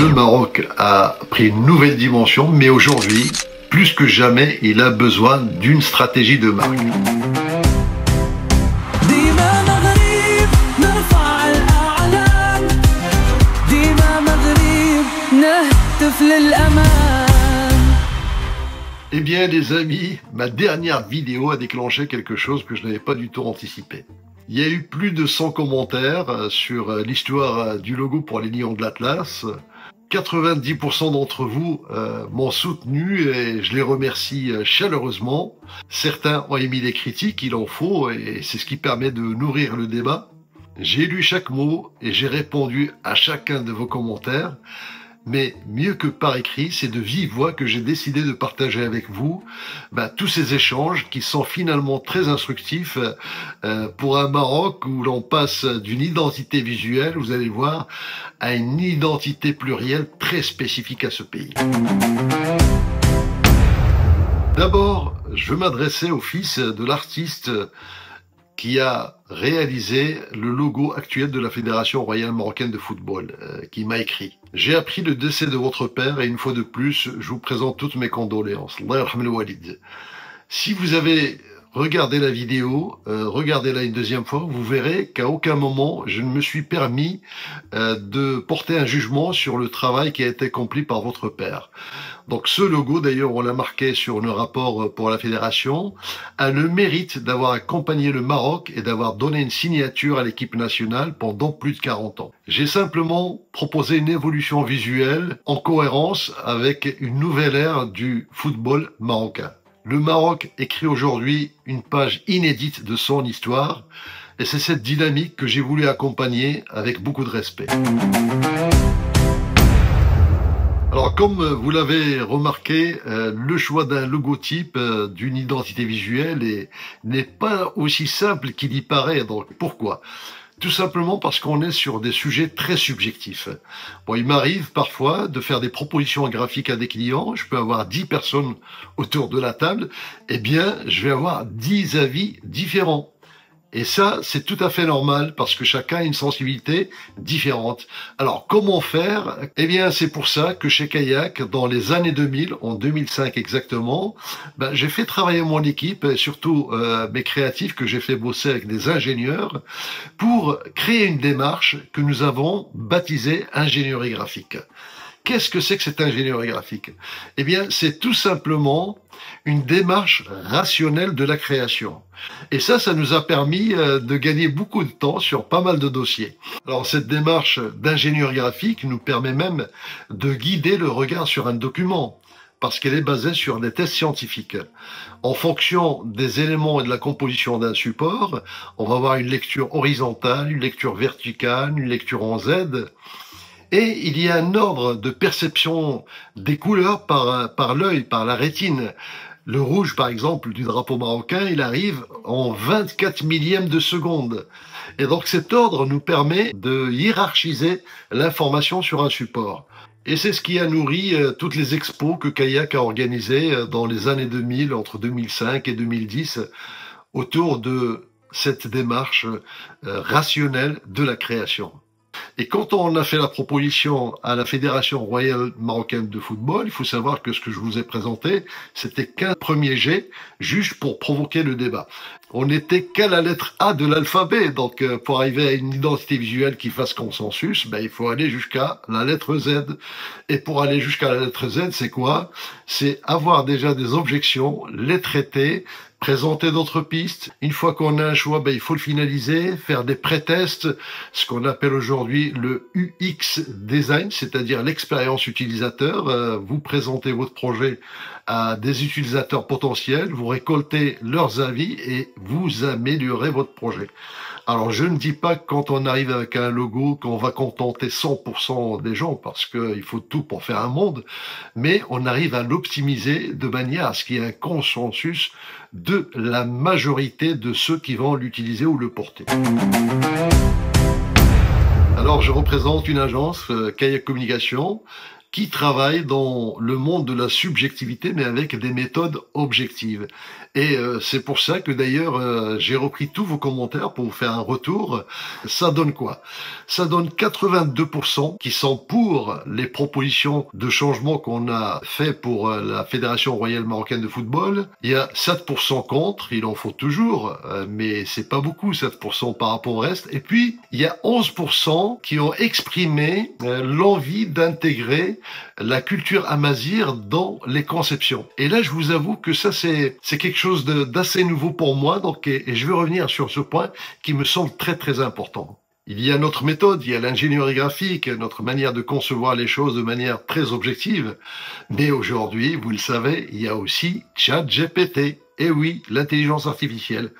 le Maroc a pris une nouvelle dimension, mais aujourd'hui, plus que jamais, il a besoin d'une stratégie de marque. Eh bien les amis, ma dernière vidéo a déclenché quelque chose que je n'avais pas du tout anticipé. Il y a eu plus de 100 commentaires sur l'histoire du logo pour les Lions de l'Atlas. 90% d'entre vous m'ont soutenu et je les remercie chaleureusement. Certains ont émis des critiques, il en faut, et c'est ce qui permet de nourrir le débat. J'ai lu chaque mot et j'ai répondu à chacun de vos commentaires. Mais mieux que par écrit, c'est de vive voix que j'ai décidé de partager avec vous tous ces échanges qui sont finalement très instructifs pour un Maroc où l'on passe d'une identité visuelle, vous allez voir, à une identité plurielle très spécifique à ce pays. D'abord, je veux m'adresser au fils de l'artiste qui a réalisé le logo actuel de la Fédération royale marocaine de football, qui m'a écrit. J'ai appris le décès de votre père et une fois de plus, je vous présente toutes mes condoléances. Allah yarham al-walid. Si vous avez regardé la vidéo, regardez-la une deuxième fois, vous verrez qu'à aucun moment je ne me suis permis de porter un jugement sur le travail qui a été accompli par votre père. Donc ce logo, d'ailleurs on l'a marqué sur le rapport pour la fédération, a le mérite d'avoir accompagné le Maroc et d'avoir donné une signature à l'équipe nationale pendant plus de 40 ans. J'ai simplement proposé une évolution visuelle en cohérence avec une nouvelle ère du football marocain. Le Maroc écrit aujourd'hui une page inédite de son histoire et c'est cette dynamique que j'ai voulu accompagner avec beaucoup de respect. Alors comme vous l'avez remarqué, le choix d'un logotype, d'une identité visuelle n'est pas aussi simple qu'il y paraît. Donc pourquoi ? Tout simplement parce qu'on est sur des sujets très subjectifs. Bon, il m'arrive parfois de faire des propositions graphiques à des clients, je peux avoir 10 personnes autour de la table, eh bien je vais avoir 10 avis différents. Et ça, c'est tout à fait normal parce que chacun a une sensibilité différente. Alors, comment faire? Eh bien, c'est pour ça que chez Kayak, dans les années 2000, en 2005 exactement, j'ai fait travailler mon équipe, et surtout mes créatifs que j'ai fait bosser avec des ingénieurs, pour créer une démarche que nous avons baptisée ingénierie graphique. Qu'est-ce que c'est que cette ingénierie graphique? Eh bien, c'est tout simplement une démarche rationnelle de la création. Et ça nous a permis de gagner beaucoup de temps sur pas mal de dossiers. Alors, cette démarche d'ingénierie graphique nous permet même de guider le regard sur un document, parce qu'elle est basée sur des tests scientifiques. En fonction des éléments et de la composition d'un support, on va avoir une lecture horizontale, une lecture verticale, une lecture en Z. Et il y a un ordre de perception des couleurs par l'œil, par la rétine. Le rouge, par exemple, du drapeau marocain, il arrive en 24 millièmes de seconde. Et donc cet ordre nous permet de hiérarchiser l'information sur un support. Et c'est ce qui a nourri toutes les expos que Kayak a organisées dans les années 2000, entre 2005 et 2010, autour de cette démarche rationnelle de la création. Et quand on a fait la proposition à la Fédération royale marocaine de football, il faut savoir que ce que je vous ai présenté, c'était qu'un premier jet, juste pour provoquer le débat. On n'était qu'à la lettre A de l'alphabet, donc pour arriver à une identité visuelle qui fasse consensus, il faut aller jusqu'à la lettre Z. Et pour aller jusqu'à la lettre Z, c'est quoi? C'est avoir déjà des objections, les traiter, présenter d'autres pistes. Une fois qu'on a un choix, il faut le finaliser, faire des pré-tests, ce qu'on appelle aujourd'hui le UX design, c'est-à-dire l'expérience utilisateur. Vous présentez votre projet à des utilisateurs potentiels, vous récoltez leurs avis et vous améliorez votre projet. Alors je ne dis pas que quand on arrive avec un logo qu'on va contenter 100% des gens parce qu'il faut tout pour faire un monde, mais on arrive à l'optimiser de manière à ce qu'il y ait un consensus de la majorité de ceux qui vont l'utiliser ou le porter. Alors je représente une agence, Kayak Communication, qui travaille dans le monde de la subjectivité, mais avec des méthodes objectives. Et c'est pour ça que d'ailleurs, j'ai repris tous vos commentaires pour vous faire un retour. Ça donne quoi? Ça donne 82% qui sont pour les propositions de changement qu'on a fait pour la Fédération royale marocaine de football. Il y a 7% contre, il en faut toujours, mais c'est pas beaucoup, 7% par rapport au reste. Et puis, il y a 11% qui ont exprimé l'envie d'intégrer la culture amazigh dans les conceptions. Et là, je vous avoue que ça, c'est quelque chose d'assez nouveau pour moi. Donc, et je vais revenir sur ce point qui me semble très, très important. Il y a notre méthode, il y a l'ingénierie graphique, notre manière de concevoir les choses de manière très objective. Mais aujourd'hui, vous le savez, il y a aussi ChatGPT. Et oui, l'intelligence artificielle.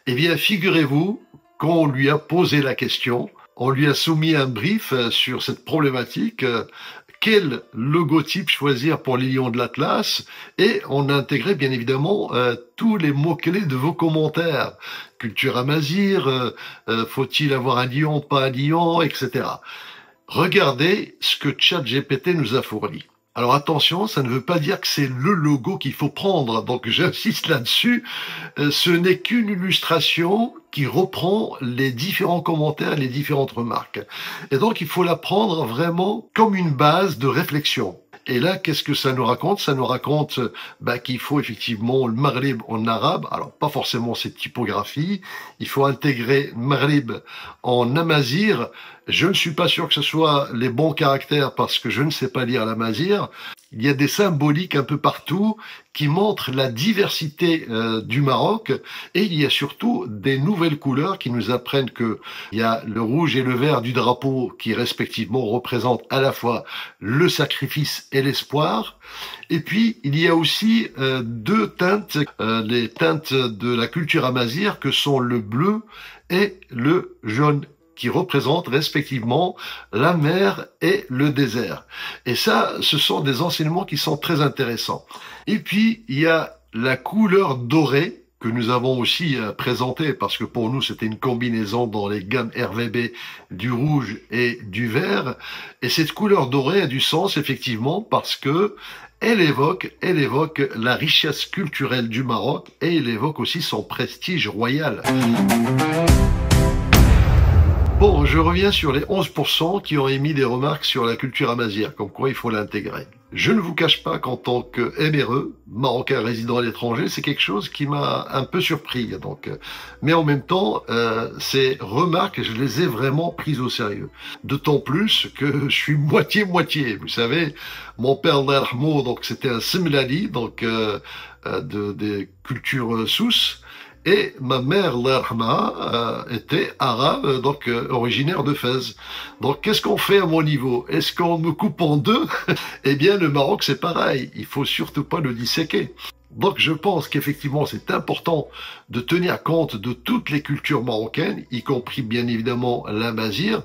Eh bien, figurez-vous qu'on lui a posé la question, on lui a soumis un brief sur cette problématique, quel logotype choisir pour les lions de l'Atlas, et on a intégré bien évidemment tous les mots-clés de vos commentaires. Culture amazigh, faut-il avoir un lion, pas un lion, etc. Regardez ce que ChatGPT nous a fourni. Alors attention, ça ne veut pas dire que c'est le logo qu'il faut prendre, donc j'insiste là-dessus. Ce n'est qu'une illustration qui reprend les différents commentaires, les différentes remarques. Et donc il faut la prendre vraiment comme une base de réflexion. Et là, qu'est-ce que ça nous raconte? Ça nous raconte qu'il faut effectivement le maghrib en arabe, alors pas forcément cette typographie, il faut intégrer maghrib en amazigh. Je ne suis pas sûr que ce soit les bons caractères parce que je ne sais pas lire l'amazigh. Il y a des symboliques un peu partout qui montrent la diversité du Maroc, et il y a surtout des nouvelles couleurs qui nous apprennent que il y a le rouge et le vert du drapeau qui respectivement représentent à la fois le sacrifice et l'espoir. Et puis il y a aussi deux teintes, les teintes de la culture amazigh que sont le bleu et le jaune, qui représentent respectivement la mer et le désert. Et ça, ce sont des enseignements qui sont très intéressants. Et puis, il y a la couleur dorée que nous avons aussi présentée, parce que pour nous, c'était une combinaison dans les gammes RVB du rouge et du vert. Et cette couleur dorée a du sens, effectivement, parce que elle évoque la richesse culturelle du Maroc, et elle évoque aussi son prestige royal. Bon, je reviens sur les 11% qui ont émis des remarques sur la culture amazigh, comme quoi il faut l'intégrer. Je ne vous cache pas qu'en tant que MRE, Marocain résident à l'étranger, c'est quelque chose qui m'a un peu surpris. Donc, mais en même temps, ces remarques, je les ai vraiment prises au sérieux. D'autant plus que je suis moitié-moitié. Vous savez, mon père d'Arhmo, donc c'était un Semlali, donc des cultures Souss. Et ma mère, l'Arhma, était arabe, donc originaire de Fès. Donc qu'est-ce qu'on fait à mon niveau? Est-ce qu'on me coupe en deux? Eh bien, le Maroc, c'est pareil. Il faut surtout pas le disséquer. Donc je pense qu'effectivement c'est important de tenir compte de toutes les cultures marocaines, y compris bien évidemment l'amazigh,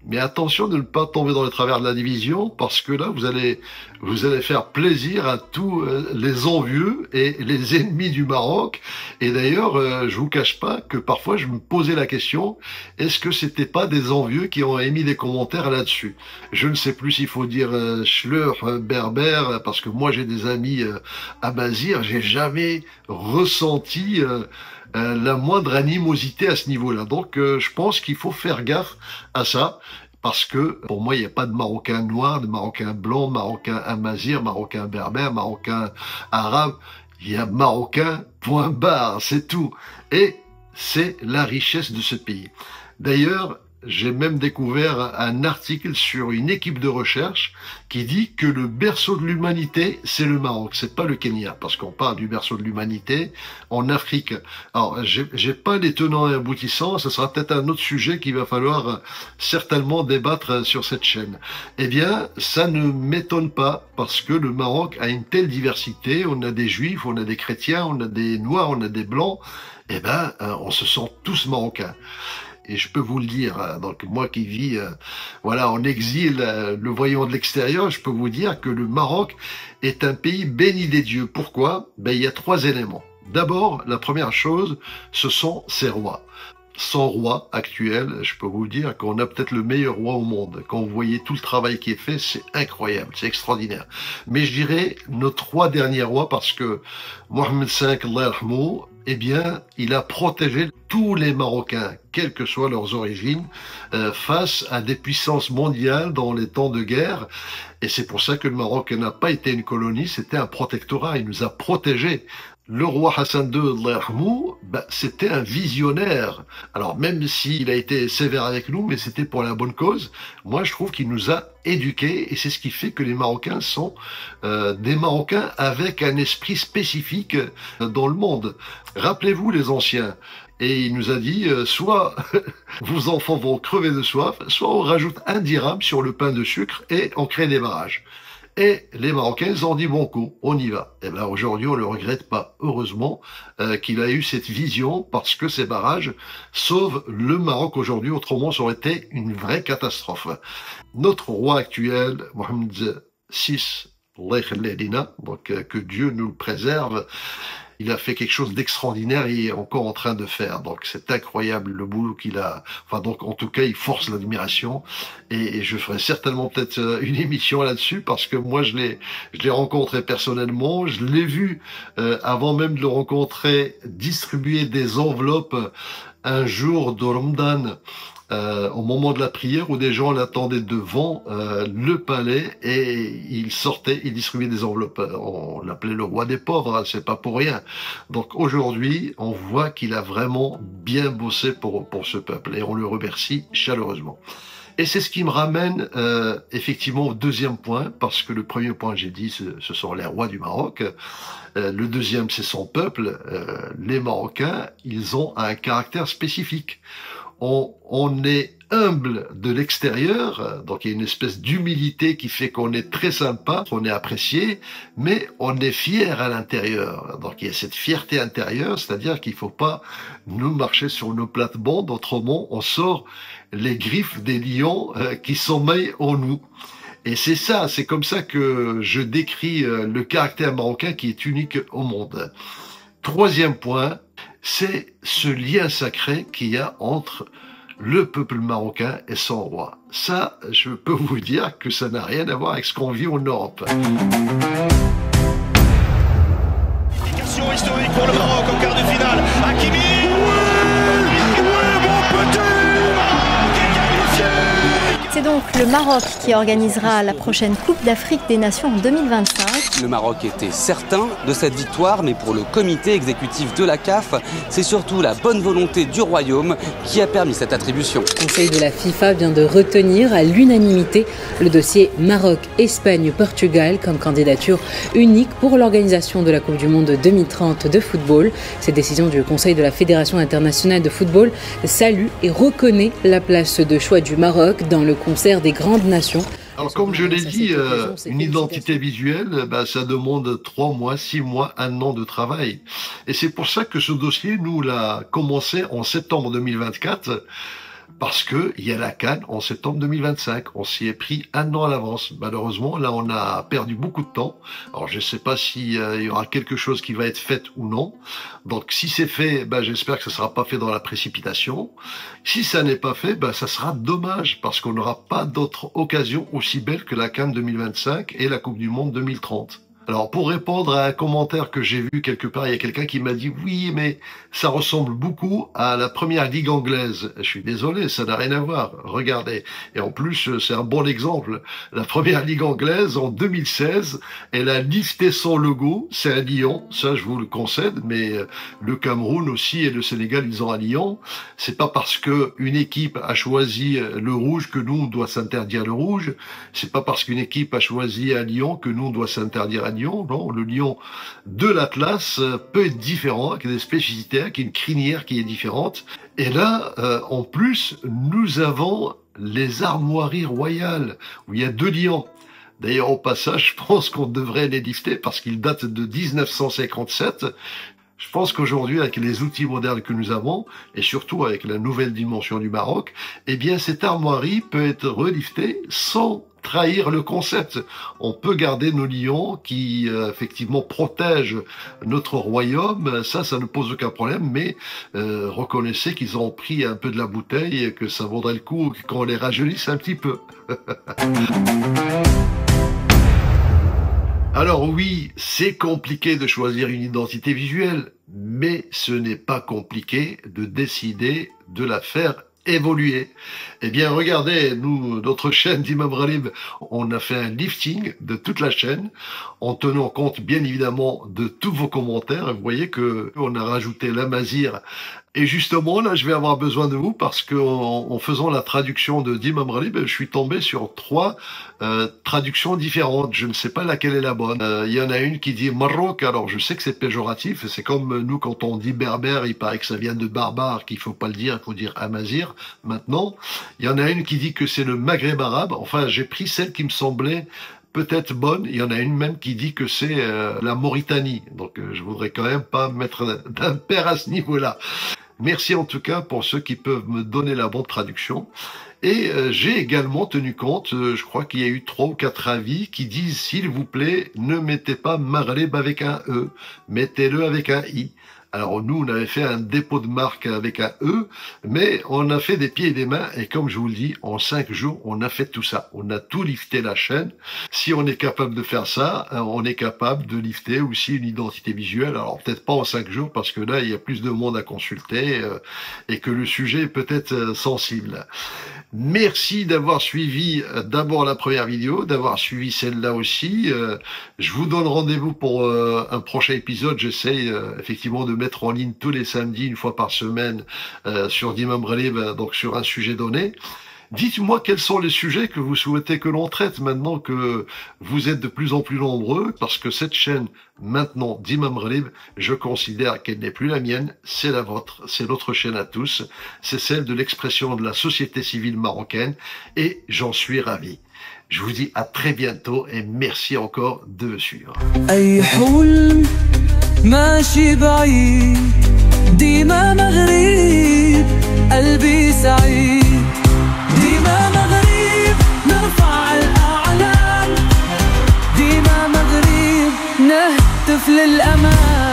mais attention de ne pas tomber dans le travers de la division, parce que là vous allez faire plaisir à tous les envieux et les ennemis du Maroc. Et d'ailleurs, je vous cache pas que parfois je me posais la question, est-ce que c'était pas des envieux qui ont émis des commentaires là-dessus? Je ne sais plus s'il faut dire Schleur, berbère, parce que moi j'ai des amis amazighs, j'ai jamais ressenti la moindre animosité à ce niveau-là. Donc je pense qu'il faut faire gaffe à ça. Parce que, pour moi, il n'y a pas de Marocain noir, de Marocain blanc, Marocain amazigh, Marocain berbère, Marocain arabe. Il y a Marocain, point barre, c'est tout. Et c'est la richesse de ce pays. D'ailleurs, j'ai même découvert un article sur une équipe de recherche qui dit que le berceau de l'humanité, c'est le Maroc, c'est pas le Kenya, parce qu'on parle du berceau de l'humanité en Afrique. Alors, j'ai pas les tenants et aboutissants, ce sera peut-être un autre sujet qu'il va falloir certainement débattre sur cette chaîne. Eh bien, ça ne m'étonne pas, parce que le Maroc a une telle diversité, on a des juifs, on a des chrétiens, on a des noirs, on a des blancs, eh ben, on se sent tous marocains. Et je peux vous le dire, donc moi qui vis en exil, le voyant de l'extérieur, je peux vous dire que le Maroc est un pays béni des dieux. Pourquoi? Il y a 3 éléments. D'abord, la première chose, ce sont ses rois. son roi actuel, je peux vous dire qu'on a peut-être le meilleur roi au monde. Quand vous voyez tout le travail qui est fait, c'est incroyable, c'est extraordinaire. Mais je dirais nos 3 derniers rois, parce que Mohamed V, Allah yarhamou, eh bien, il a protégé tous les Marocains, quelles que soient leurs origines, face à des puissances mondiales dans les temps de guerre. Et c'est pour ça que le Maroc n'a pas été une colonie, c'était un protectorat, il nous a protégés. Le roi Hassan II, Allah yarhamou, c'était un visionnaire. Alors même s'il a été sévère avec nous, mais c'était pour la bonne cause. Moi, je trouve qu'il nous a éduqués et c'est ce qui fait que les Marocains sont des Marocains avec un esprit spécifique dans le monde. Rappelez-vous les anciens. Et il nous a dit, soit vos enfants vont crever de soif, soit on rajoute 1 dirham sur le pain de sucre et on crée des barrages. Et les Marocains, ils ont dit bon coup, on y va. Et bien aujourd'hui, on le regrette pas. Heureusement qu'il a eu cette vision, parce que ces barrages sauvent le Maroc aujourd'hui. Autrement, ça aurait été une vraie catastrophe. Notre roi actuel, Mohamed VI, donc que Dieu nous le préserve, il a fait quelque chose d'extraordinaire et il est encore en train de faire. Donc c'est incroyable le boulot qu'il a. Enfin donc en tout cas il force l'admiration et je ferai certainement peut-être une émission là-dessus parce que moi je l'ai rencontré personnellement, je l'ai vu avant même de le rencontrer distribuer des enveloppes un jour de Ramadan. Au moment de la prière où des gens l'attendaient devant le palais et il sortait, il distribuait des enveloppes. On l'appelait le roi des pauvres, hein, c'est pas pour rien. Donc aujourd'hui, on voit qu'il a vraiment bien bossé pour ce peuple et on le remercie chaleureusement. Et c'est ce qui me ramène effectivement au 2e point, parce que le premier point, j'ai dit, ce sont les rois du Maroc. Le 2e, c'est son peuple. Les Marocains, ils ont un caractère spécifique. On est humble de l'extérieur, donc il y a une espèce d'humilité qui fait qu'on est très sympa, on est apprécié, mais on est fier à l'intérieur. Donc il y a cette fierté intérieure, c'est-à-dire qu'il faut pas nous marcher sur nos plates-bandes, autrement on sort les griffes des lions qui sommeillent en nous. Et c'est ça, c'est comme ça que je décris le caractère marocain qui est unique au monde. 3e point, c'est ce lien sacré qu'il y a entre le peuple marocain et son roi. Ça, je peux vous dire que ça n'a rien à voir avec ce qu'on vit en Europe. Qualification historique pour le Maroc en quart de finale. Hakimi. C'est donc le Maroc qui organisera la prochaine Coupe d'Afrique des Nations en 2025. Le Maroc était certain de cette victoire, mais pour le comité exécutif de la CAF, c'est surtout la bonne volonté du Royaume qui a permis cette attribution. Le Conseil de la FIFA vient de retenir à l'unanimité le dossier Maroc-Espagne-Portugal comme candidature unique pour l'organisation de la Coupe du Monde 2030 de football. Cette décision du Conseil de la Fédération internationale de football salue et reconnaît la place de choix du Maroc dans le concert des grandes nations. Alors comme je l'ai dit, une identité visuelle, ça demande 3 mois, 6 mois, 1 an de travail. Et c'est pour ça que ce dossier, nous l'a commencé en septembre 2024, parce que il y a la CAN en septembre 2025. On s'y est pris 1 an à l'avance. Malheureusement, là, on a perdu beaucoup de temps. Alors, je ne sais pas s'il y aura quelque chose qui va être fait ou non. Donc, si c'est fait, j'espère que ça sera pas fait dans la précipitation. Si ça n'est pas fait, ça sera dommage parce qu'on n'aura pas d'autre occasion aussi belle que la CAN 2025 et la Coupe du Monde 2030. Alors, pour répondre à un commentaire que j'ai vu quelque part, il y a quelqu'un qui m'a dit « Oui, mais ça ressemble beaucoup à la première ligue anglaise. » Je suis désolé, ça n'a rien à voir. Regardez. Et en plus, c'est un bon exemple. La première ligue anglaise, en 2016, elle a lifté son logo. C'est un lion. Ça, je vous le concède. Mais le Cameroun aussi et le Sénégal, ils ont un lion. C'est pas parce que une équipe a choisi le rouge que nous, on doit s'interdire le rouge. C'est pas parce qu'une équipe a choisi un lion que nous, on doit s'interdire un lion. Non, le lion de l'Atlas peut être différent, avec des spécificités, avec une crinière qui est différente. Et là, en plus, nous avons les armoiries royales, où il y a 2 lions. D'ailleurs, au passage, je pense qu'on devrait les lifter parce qu'ils datent de 1957. Je pense qu'aujourd'hui, avec les outils modernes que nous avons, et surtout avec la nouvelle dimension du Maroc, eh bien, cette armoirie peut être reliftée sans trahir le concept. On peut garder nos lions qui effectivement protègent notre royaume, ça ne pose aucun problème, mais reconnaissez qu'ils ont pris un peu de la bouteille et que ça vaudrait le coup qu'on les rajeunisse un petit peu. Alors oui, c'est compliqué de choisir une identité visuelle, mais ce n'est pas compliqué de décider de la faire évoluer. Eh bien, regardez, nous, notre chaîne d'Imam Ghalib, on a fait un lifting de toute la chaîne, en tenant compte, bien évidemment, de tous vos commentaires. Vous voyez que on a rajouté l'Amazir. Et justement, là, je vais avoir besoin de vous parce que en faisant la traduction de d'Imam Ghalib, je suis tombé sur 3 traductions différentes. Je ne sais pas laquelle est la bonne. Il y en a une qui dit Maroc. Alors, je sais que c'est péjoratif. C'est comme nous, quand on dit berbère, il paraît que ça vient de barbare, qu'il faut pas le dire, il faut dire Amazir. Maintenant, il y en a une qui dit que c'est le Maghreb arabe. Enfin, j'ai pris celle qui me semblait peut-être bonne. Il y en a une même qui dit que c'est la Mauritanie. Donc, je voudrais quand même pas mettre d'impair à ce niveau-là. Merci en tout cas pour ceux qui peuvent me donner la bonne traduction. Et j'ai également tenu compte, je crois qu'il y a eu 3 ou 4 avis qui disent, s'il vous plaît, ne mettez pas Maghreb avec un E, mettez-le avec un I. Alors nous, on avait fait un dépôt de marque avec un E, mais on a fait des pieds et des mains, et comme je vous le dis, en 5 jours, on a fait tout ça. On a tout lifté la chaîne. Si on est capable de faire ça, on est capable de lifter aussi une identité visuelle. Alors peut-être pas en 5 jours, parce que là, il y a plus de monde à consulter, et que le sujet est peut-être sensible. Merci d'avoir suivi d'abord la première vidéo, d'avoir suivi celle-là aussi. Je vous donne rendez-vous pour un prochain épisode. J'essaye effectivement de mettre en ligne tous les samedis, une fois par semaine, sur d'Imam Ghalib, donc sur un sujet donné. Dites-moi quels sont les sujets que vous souhaitez que l'on traite maintenant que vous êtes de plus en plus nombreux, parce que cette chaîne, maintenant, d'Imam Ghalib, je considère qu'elle n'est plus la mienne, c'est la vôtre, c'est notre chaîne à tous, c'est celle de l'expression de la société civile marocaine, et j'en suis ravi. Je vous dis à très bientôt, et merci encore de me suivre. ماشي بعيد ديما مغرب قلبي سعيد ديما مغرب نرفع الأعلام ديما مغرب نهتف للأمان